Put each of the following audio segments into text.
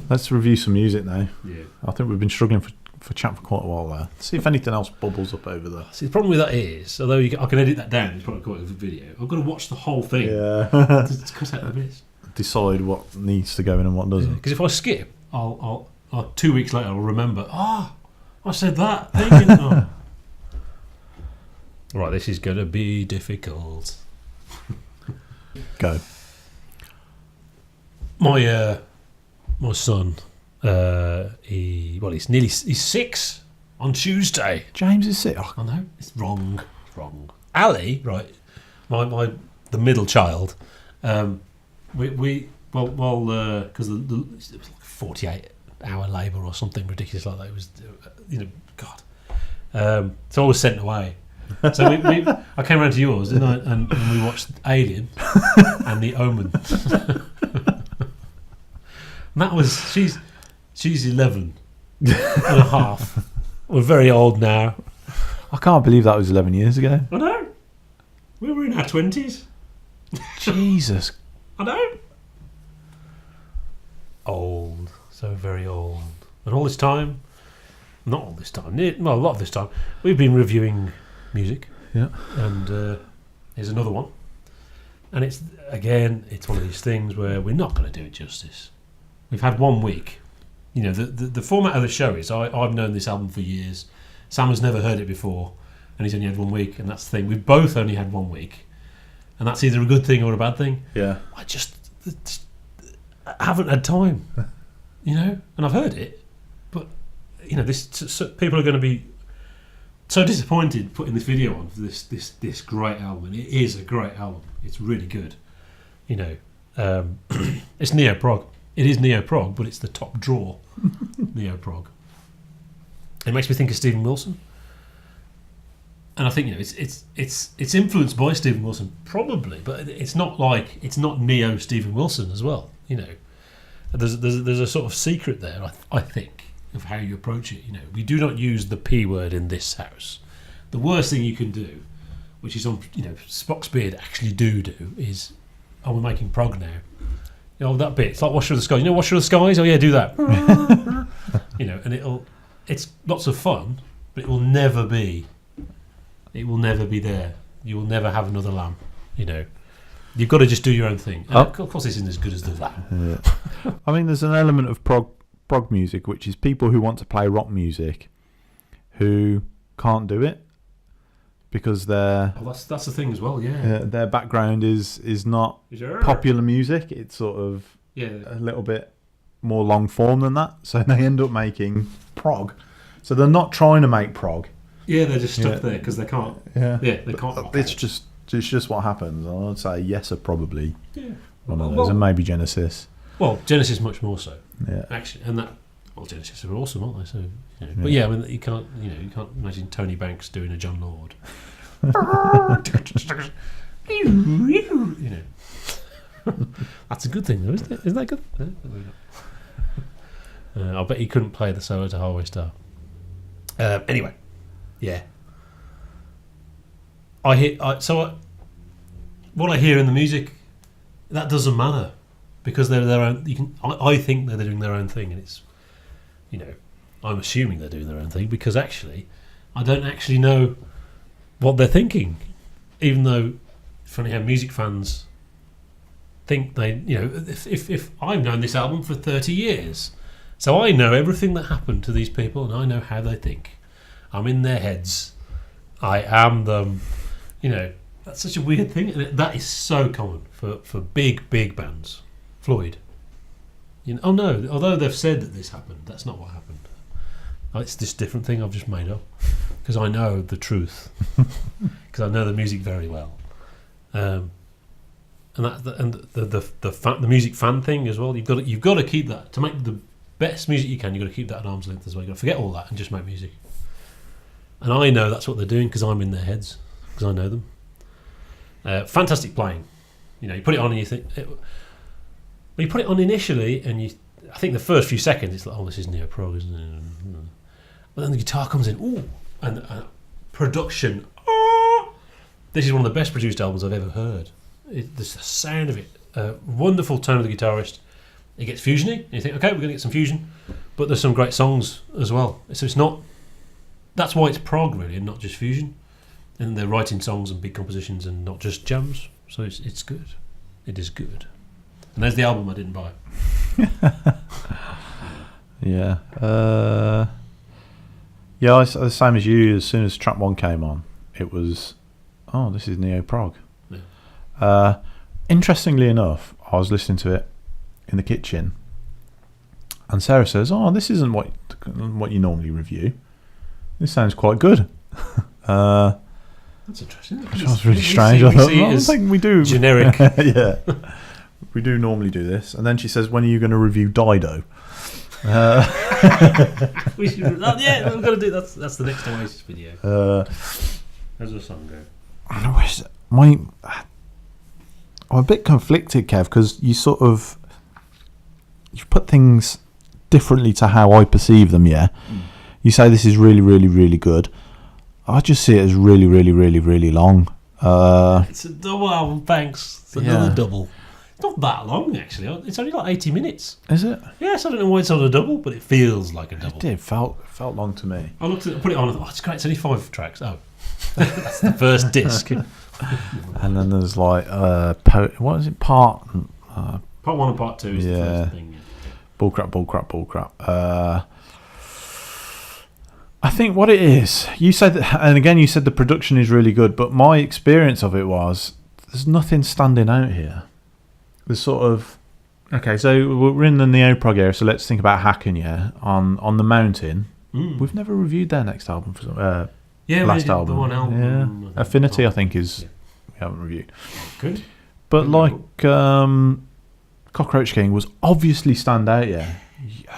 Let's review some music now. Yeah. I think we've been struggling for chat for quite a while there. See if anything else bubbles up over there. See, the problem with that is, although I can edit that down, it's probably quite a good video. I've got to watch the whole thing. Yeah. to cut out the bits. Decide what needs to go in and what doesn't. Because if I skip, I'll 2 weeks later I'll remember. I said that thing. Right, this is going to be difficult. Go. My son, he's 6 on Tuesday. James is sick. Oh, I know it's wrong. It's wrong. Ali, right? The middle child. Because it was like 48-hour labour or something ridiculous like that. It was, God. So I was sent away. So I came around to yours, didn't I? And we watched Alien and The Omen. And that was she's 11 and a half. We're very old now. I can't believe that was 11 years ago. I know. We were in our 20s. Jesus. I know. Old. So very old. And all this time, not all this time, a lot of this time, we've been reviewing music. Yeah. And here's another one. And it's one of these things where we're not going to do it justice. We've had 1 week. You know, the format of the show is I've known this album for years. Sam has never heard it before, and he's only had 1 week, and that's the thing. We've both only had 1 week, and that's either a good thing or a bad thing. Yeah. I just haven't had time, you know, and I've heard it, but you know, people are going to be so disappointed putting this video on for this great album, and it is a great album. It's really good, you know. It's neo-prog. It is neo-prog, but it's the top draw neo-prog. It makes me think of Stephen Wilson, and I think, you know, it's influenced by Stephen Wilson probably, but it's not neo Stephen Wilson as well. You know, there's a sort of secret there, I think, of how you approach it. You know, we do not use the P word in this house. The worst thing you can do, which is on, you know, Spock's Beard actually do is, we're making prog now. You know, that bit, it's like Wash Through the Skies. You know, Wash Through the Skies? Oh yeah, do that. You know, and it's lots of fun, but it will never be there. You will never have another Lamb. You know, you've got to just do your own thing. And of course, this isn't as good as the Lamb. Yeah. I mean, there's an element of prog music, which is people who want to play rock music who can't do it because that's the thing as well. Yeah, their background is not popular music. It's sort of a little bit more long form than that, so they end up making prog. So they're not trying to make prog. Yeah, they're just stuck there because they can't. Yeah, they can't. It's just what happens. I'd say Yes are probably one of those, and maybe Genesis. Well, Genesis much more so. Yeah, actually, and Genesis are awesome, aren't they? So, you know, but yeah, I mean, you can't imagine Tony Banks doing a John Lord. You know, that's a good thing, though, isn't it? Isn't that good? I bet he couldn't play the solo to Highway Star. Anyway, yeah. What I hear in the music, that doesn't matter because they're their own. I think they're doing their own thing, and it's, you know, I'm assuming they're doing their own thing because actually, I don't actually know what they're thinking, even though it's funny how music fans think they, you know, if I've known this album for 30 years, so I know everything that happened to these people and I know how they think. I'm in their heads. I am them. You know, that's such a weird thing, and that is so common for big bands. Floyd. You know, although they've said that this happened, that's not what happened. It's this different thing I've just made up because I know the truth, because I know the music very well, and the music fan thing as well. You've got to keep that to make the best music you can. You've got to keep that at arm's length as well. You've got to forget all that and just make music. And I know that's what they're doing because I'm in their heads because I know them. Fantastic playing. You know, you put it on and you think. When you put it on initially, and I think the first few seconds, it's like, oh, this is neo-prog, isn't it? But then the guitar comes in, ooh, and production. Oh, this is one of the best produced albums I've ever heard. The sound of it, wonderful tone of the guitarist. It gets fusiony, and you think, okay, we're going to get some fusion, but there's some great songs as well. So it's not. That's why it's prog, really, and not just fusion. And they're writing songs and big compositions, and not just jams. So it's good. It is good. And there's the album I didn't buy. Yeah. Yeah, I the same as you. As soon as track 1 came on, it was, oh, this is neo-prog. Yeah. Interestingly enough, I was listening to it in the kitchen, and Sarah says, oh, this isn't what you normally review. This sounds quite good. That's interesting. Which was really strange. I thought, I don't think we do. Generic. Yeah. We do normally do this. And then she says, when are you going to review Dido? We should, we've got to do that. That's the next Oasis video. How's the song go? I'm a bit conflicted, Kev, because you've put things differently to how I perceive them, yeah? You say this is really, really, really good. I just see it as really, really, really, really long. It's a double album, thanks. It's another double. It's not that long, actually. It's only like 80 minutes. Is it? Yes, I don't know why it's on a double, but it feels like a double. It did. Felt long to me. I looked at it, put it on, and thought, oh, it's great. It's only 5 tracks. Oh, that's the first disc. And then there's like, what is it? Part 1 and part 2 is the first thing. Yeah. Bullcrap. I think what it is, you said that, and again you said the production is really good, but my experience of it was there's nothing standing out here. There's sort of, okay, so we're in the neo-prog era, so let's think about Hacken, yeah, on the Mountain. We've never reviewed their next album, last album. The one album. Yeah. Affinity, I think, is we haven't reviewed. Good. But like Cockroach King was obviously stand out, yeah.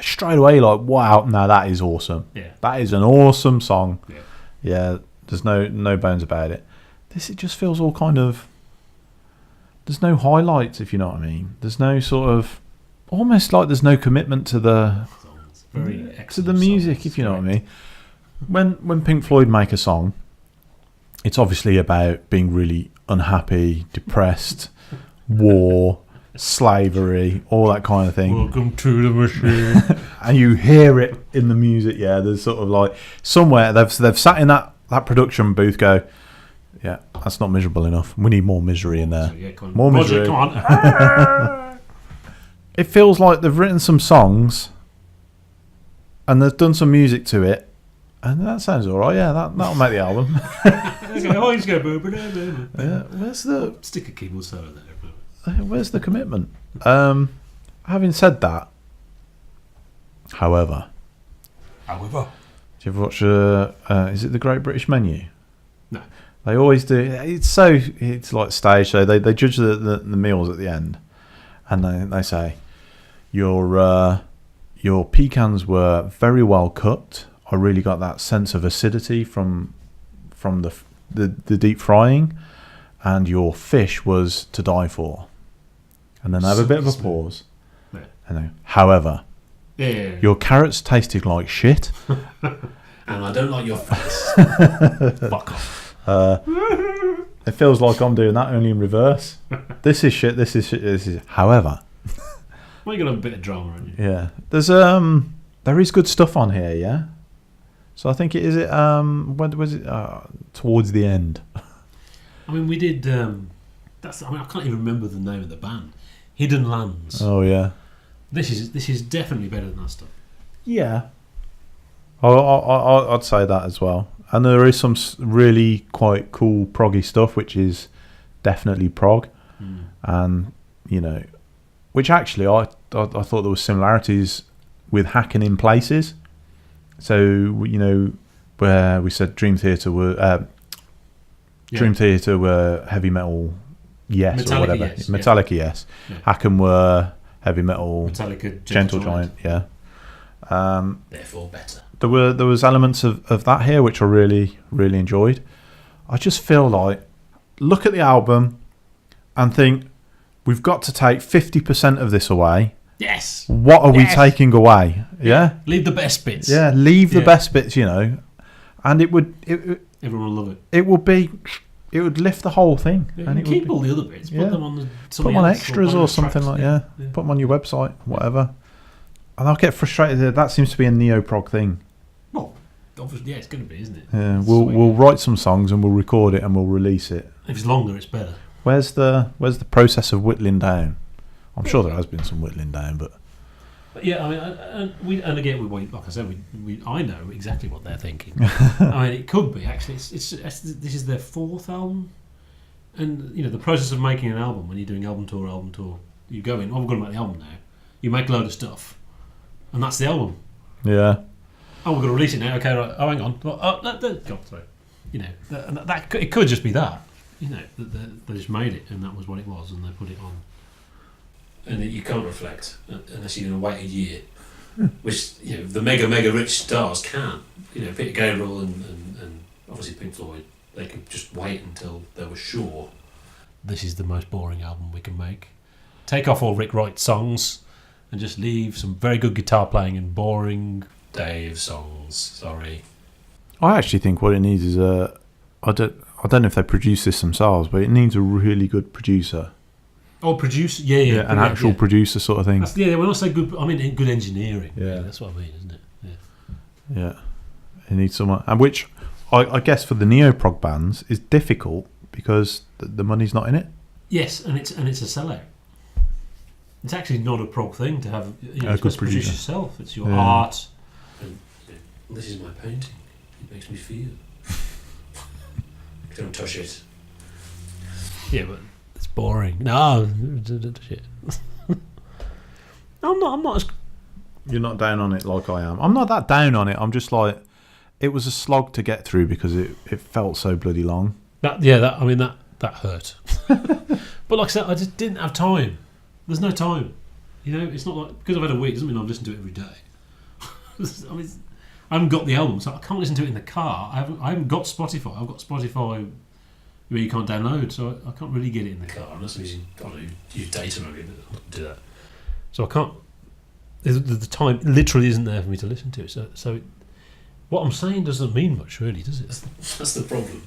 Straight away, like, wow, no, that is awesome. Yeah. That is an awesome song. Yeah. Yeah, there's no bones about it. It just feels all kind of, there's no highlights, if you know what I mean. There's no sort of, almost like there's no commitment to the music, songs, if you know what I mean. When Pink Floyd make a song, it's obviously about being really unhappy, depressed, war, slavery, all that kind of thing. Welcome to the machine. And you hear it in the music, yeah. There's sort of like somewhere they've sat in that production booth, go, yeah, that's not miserable enough. We need more misery in there. More misery. Come on. It feels like they've written some songs and they've done some music to it, and that sounds alright. Yeah, that'll make the album. Yeah, where's the stick a keyboard solo there? Where's the commitment? Having said that, however, do you ever watch is it the Great British Menu? No. They always do. It's like stage show. They judge the meals at the end, and they say your pecans were very well cooked. I really got that sense of acidity from the deep frying, and your fish was to die for. And then I have a bit of a pause. Yeah. And then, however, your carrots tasted like shit. And I don't like your face. Fuck off. It feels like I'm doing that, only in reverse. This is shit. This is shit. This is. However, well, you got a bit of drama, haven't you? Yeah. There is good stuff on here. Yeah. So I think it is. When was it? Towards the end. I mean, we did. I can't even remember the name of the band. Hidden Lands. Oh yeah. This is definitely better than that stuff. Yeah. I'd say that as well. And there is some really quite cool proggy stuff, which is definitely prog. And which actually I thought there was similarities with Hacken in places. So where we said Dream Theater were heavy metal. Yes, Metallica, or whatever. yes, Metallica, yes. Yeah. Hacken were heavy metal. Metallica, Gentle Giant, yeah. Therefore, better. There was elements of that here which I really, really enjoyed. I just feel like look at the album and think, we've got to take 50% of this away. Yes. What are we taking away? Yeah? Leave the best bits. Yeah, leave the best bits, you know. And everyone will love it. It would lift the whole thing. Yeah, and you keep all the other bits. Put them on put them on extras or something like that. Yeah. Put them on your website, whatever. And I'll get frustrated. That seems to be a neo-prog thing. Well, obviously, it's going to be, isn't it? Yeah, we'll write some songs and we'll record it and we'll release it. If it's longer, it's better. Where's the process of whittling down? I'm sure there has been some whittling down, but yeah, I mean, and again, like I said, I know exactly what they're thinking. I mean, it could be actually. This is their 4th album, and you know the process of making an album when you're doing album tour. You go in. We're going to make the album now. You make a load of stuff, and that's the album. Yeah. Oh, we're going to release it now. Okay, right. Oh, hang on. God, sorry. You know, that it could just be that. You know, they just made it, and that was what it was, and they put it on. And you can't reflect unless you're going to wait a year, which you know the mega rich stars can. You know, Peter Gabriel and obviously Pink Floyd, they could just wait until they were sure this is the most boring album we can make. Take off all Rick Wright songs and just leave some very good guitar playing and boring Dave songs. Sorry. I actually think what it needs is I don't know if they produce this themselves, but it needs a really good producer. Oh, producer, yeah, an actual producer sort of thing. When I say good, I mean good engineering. Yeah, that's what I mean, isn't it? Yeah. It needs someone, and which I guess for the neo-prog bands is difficult because the money's not in it. Yes, and it's a sellout. It's actually not a prog thing to have a good produce yourself. It's your art. And this is my painting. It makes me feel. Don't touch it. Yeah, but. Boring. No, shit. I'm not as. You're not down on it like I am. I'm not that down on it. I'm just like, it was a slog to get through because it felt so bloody long. That hurt. But like I said, I just didn't have time. There's no time. You know, it's not like because I've had a week doesn't mean I've listened to it every day. I mean, I haven't got the album, so I can't listen to it in the car. I haven't got Spotify. I've got Spotify. Where you can't download, so I can't really get it in the car unless you've got to use data maybe to do that. So I can't. The time literally isn't there for me to listen to it. So what I'm saying doesn't mean much, really, does it? That's the problem.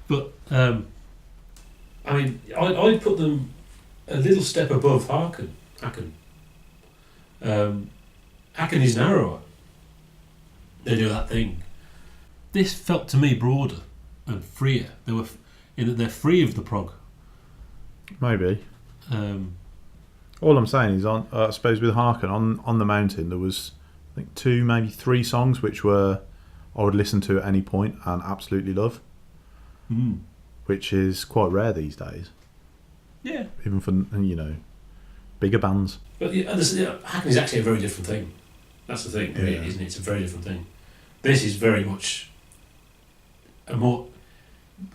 But I mean, I put them a little step above Haken. Haken is narrower. They do that thing. This felt to me broader and freer. They were. In that they're free of the prog. Maybe. All I'm saying is, I suppose with Harkin on the Mountain, there was I think 2, maybe 3 songs which I would listen to at any point and absolutely love, which is quite rare these days. Yeah. Even for bigger bands. But Harkin is actually a very different thing. That's the thing, really, isn't it? It's a very different thing. This is very much a more.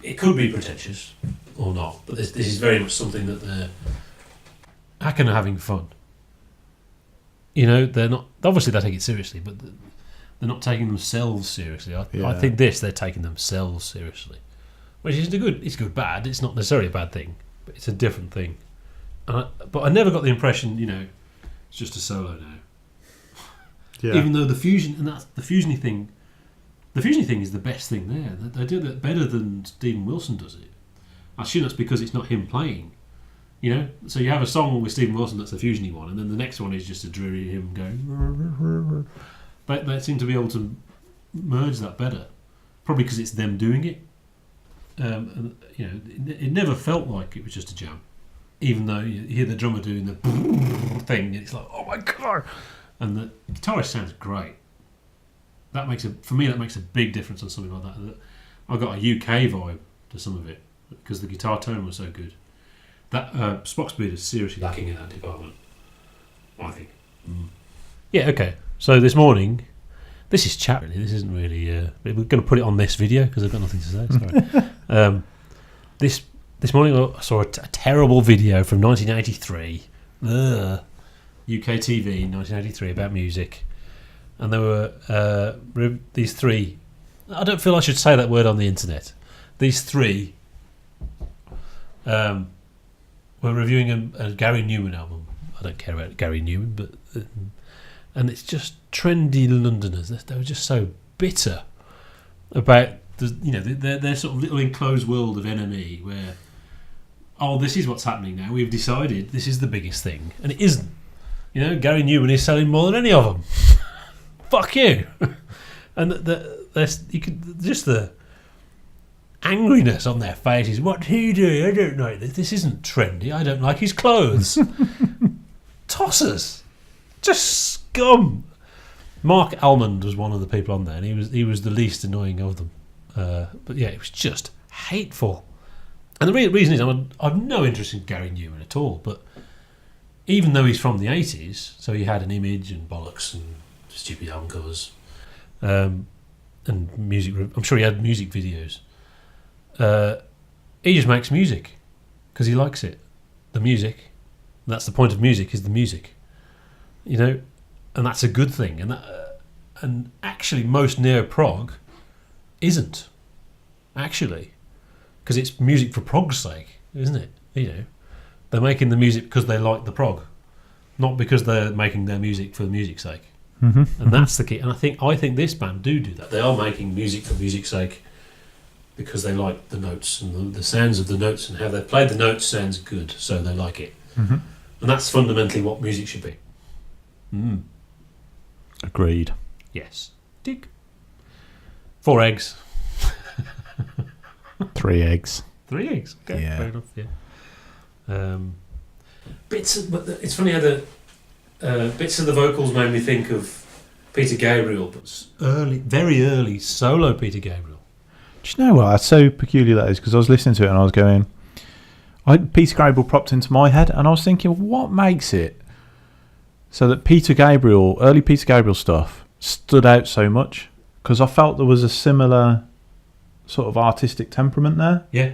It could be pretentious or not, but this is very much something that the Haken are having fun. You know, they're not. Obviously, they take it seriously, but they're not taking themselves seriously. I think they're taking themselves seriously, which is it's good, bad. It's not necessarily a bad thing, but it's a different thing. But I never got the impression, it's just a solo now. Yeah. Even though the fusion and that's the fusiony thing. The fusion thing is the best thing there. They do that better than Stephen Wilson does it. I assume that's because it's not him playing. So you have a song with Stephen Wilson that's the fusiony one, and then the next one is just a dreary him going. They seem to be able to merge that better, probably because it's them doing it. And, it never felt like it was just a jam, even though you hear the drummer doing the thing. It's like, oh my god, and the guitarist sounds great. That makes a big difference on something like that. I got a UK vibe to some of it because the guitar tone was so good. That Spock Speed is seriously lacking in that department, I think. Yeah, okay. So this morning, this is chat really. This isn't really. We're going to put it on this video because I've got nothing to say. Sorry. This morning I saw a terrible video from 1983, UK TV 1983 about music. And there were these 3. I don't feel I should say that word on the internet. These 3 we're reviewing a Gary Newman album. I don't care about Gary Newman, but and it's just trendy Londoners. They were just so bitter about their sort of little enclosed world of NME where, oh, this is what's happening now. We've decided this is the biggest thing, and it isn't. Gary Newman is selling more than any of them. Fuck you. And you could just the angriness on their faces. What's he doing? I don't like this. This isn't trendy. I don't like his clothes. Tossers, just scum. Mark Almond was one of the people on there, and he was the least annoying of them. But yeah, it was just hateful. And the reason is I've no interest in Gary Newman at all. But even though he's from the 80s, so he had an image and bollocks and stupid album covers, and music. I'm sure he had music videos. He just makes music because he likes it. The music. That's the point of music, is the music. And that's a good thing. And actually, most neo-prog isn't. Actually. Because it's music for prog's sake, isn't it? They're making the music because they like the prog, not because they're making their music for the music's sake. Mm-hmm. And that's the key. And I think this band do that. They are making music for music's sake because they like the notes and the sounds of the notes, and how they played the notes sounds good, so they like it. Mm-hmm. And that's fundamentally what music should be. Agreed. Yes. Dig. 4 eggs. 3 eggs. 3 eggs. Okay, yeah. Fair enough. Yeah. But it's funny how the bits of the vocals made me think of Peter Gabriel, but very early solo Peter Gabriel. Do you know what? That's so peculiar that is, because I was listening to it and I was going, Peter Gabriel popped into my head, and I was thinking, what makes it so that early Peter Gabriel stuff stood out so much? Because I felt there was a similar sort of artistic temperament there. Yeah,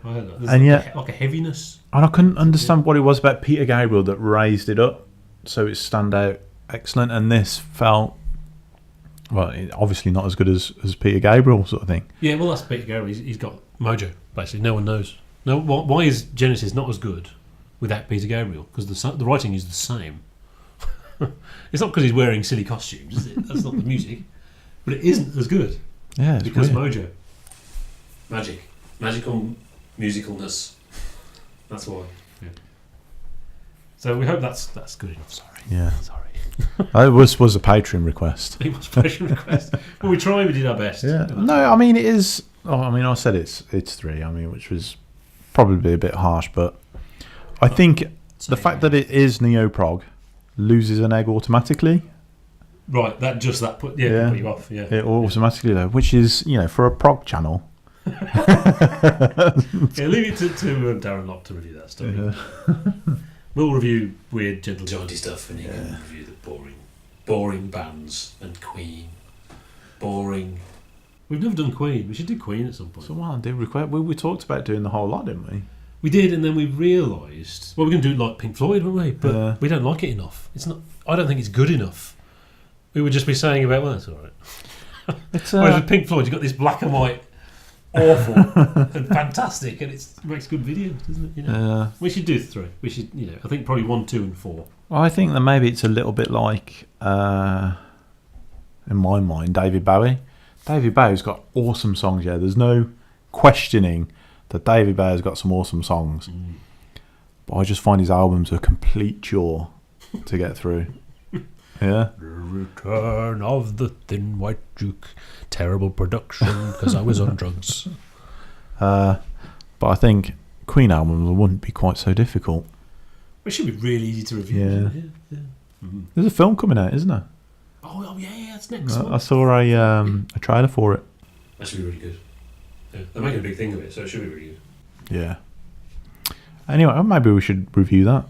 I heard that. There's like a heaviness. And I couldn't understand what it was about Peter Gabriel that raised it up so it stand out excellent, and this felt, well, obviously not as good as Peter Gabriel sort of thing. Yeah, well, that's Peter Gabriel. He's got mojo, basically. No one knows. No, why is Genesis not as good without Peter Gabriel? Because the writing is the same. It's not because he's wearing silly costumes, is it? That's not the music. But it isn't as good. Yeah, it's because weird. mojo. Magical musicalness. That's why. Yeah. So we hope that's good enough. Sorry. Yeah. Sorry. It was a Patreon request. It was a Patreon request. Well, we tried. We did our best. Yeah. No, I mean it is. Oh, I mean, I said it's 3. I mean, which was probably a bit harsh, but I think the fact that it is neo-prog loses an egg automatically. Right. That put you off. Yeah. It automatically though, which is for a prog channel. Yeah, leave it to Darren Locke to review that stuff. Yeah. We'll review weird, gentle, jaunty stuff, and he can review the boring bands and Queen. Boring. We've never done Queen. We should do Queen at some point. So we talked about doing the whole lot, didn't we? We did, and then we realised, well, we're going to do like Pink Floyd, weren't we? But we don't like it enough. It's not. I don't think it's good enough. We would just be saying about, well, that's all right. Whereas with Pink Floyd, you've got this black and white, awful and fantastic, and it makes good videos, doesn't it? We should do 3. We should, I think probably 1, 2, and 4. Well, I think that maybe it's a little bit like, in my mind, David Bowie. David Bowie's got awesome songs. Yeah, there's no questioning that David Bowie's got some awesome songs. But I just find his albums a complete chore to get through. Yeah. The Return of the Thin White Duke. Terrible production because I was on drugs. But I think Queen albums wouldn't be quite so difficult. It should be really easy to review. Yeah. Mm-hmm. There's a film coming out, isn't there? Oh yeah, that's next month. I saw a trailer for it. That should be really good. Yeah. They're making a big thing of it, so it should be really good. Yeah. Anyway, maybe we should review that.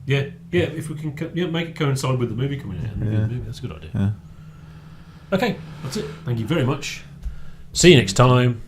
Yeah. If we can, make it coincide with the movie coming out. Maybe that's a good idea. Yeah. Okay, that's it. Thank you very much. See you next time.